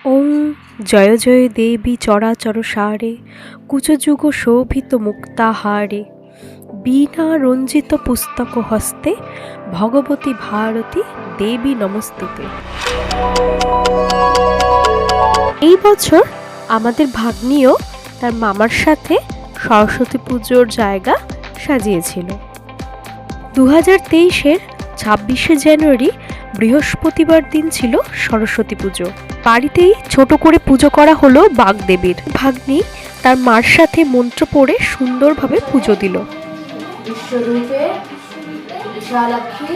ওং জয় জয় দেবী চরাচর সারে কুচযুগ শোভিত মুক্তাহারে বীণা রঞ্জিত পুস্তক হস্তে ভগবতী ভারতী দেবী নমস্তুতে। এই বছর আমাদের ভাগ্নিও তার মামার সাথে সরস্বতী পুজোর জায়গা সাজিয়েছিল। 2023-এর 26শে জানুয়ারি বৃহস্পতিবার দিন ছিল সরস্বতী পুজো। বাড়িতেই ছোট করে পুজো করা হলো বাগদেবীর। ভাগ্নি তার মার সাথে মন্ত্র পড়ে সুন্দরভাবে পুজো দিল। বিশ্বরূপে বিশালাক্ষী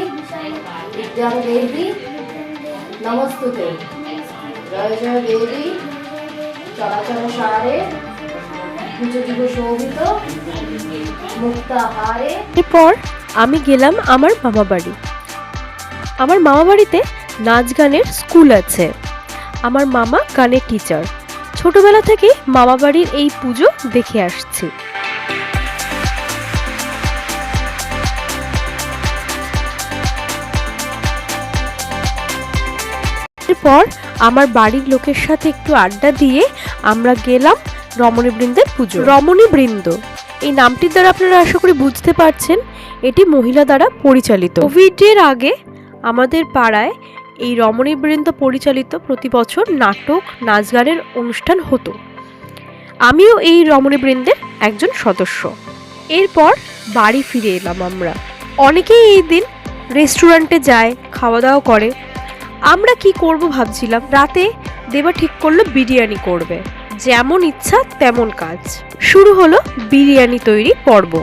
বিদ্যাং দেবী নমস্তুতে, জয় জয় দেবী চরাচর সারে কুচযুগ শোভিত মুক্তাহারে। এরপর আমি গেলাম আমার মামা বাড়ি। আমার মামা বাড়িতে নাচ গানের স্কুল আছে। আমার মামা গানের টিচার। ছোটবেলা থেকে মামা বাড়ির এই পুজো দেখে আসছি। এরপর আমার বাড়ির লোকের সাথে একটু আড্ডা দিয়ে আমরা গেলাম রমণী বৃন্দের পুজো। রমণী বৃন্দ এই নামটির দ্বারা আপনারা আশা করি বুঝতে পারছেন এটি মহিলা দ্বারা পরিচালিত। কোভিডের আগে আমাদের পাড়ায় এই রমণী বৃন্দ পরিচালিত প্রতি বছর নাটক নাচ গানের অনুষ্ঠান হতো। আমিও এই রমণী বৃন্দের একজন সদস্য। এরপর বাড়ি ফিরে এলাম আমরা। অনেকেই এই দিন রেস্টুরেন্টে যায়, খাওয়া দাওয়া করে। আমরা কি করব ভাবছিলাম। রাতে দেবা ঠিক করলো বিরিয়ানি করবে। যেমন ইচ্ছা তেমন কাজ। শুরু হলো বিরিয়ানি তৈরি পর্ব।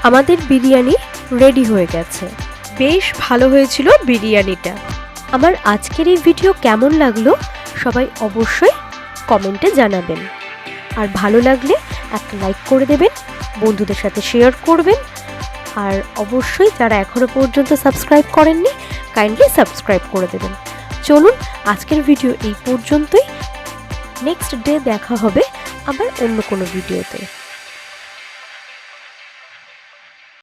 আমাদের বিরিয়ানি রেডি হয়ে গেছে। বেশ ভালো হয়েছিল বিরিয়ানিটা। আমার আজকের এই ভিডিও কেমন লাগলো সবাই অবশ্যই কমেন্টে জানাবেন। আর ভালো লাগলে একটা লাইক করে দেবেন, বন্ধুদের সাথে শেয়ার করবেন। আর অবশ্যই যারা এখনো পর্যন্ত সাবস্ক্রাইব করেননি কাইন্ডলি সাবস্ক্রাইব করে দেবেন। চলুন আজকের ভিডিও এই পর্যন্তই। নেক্সট ডে দেখা হবে আবার অন্য কোনো ভিডিওতে।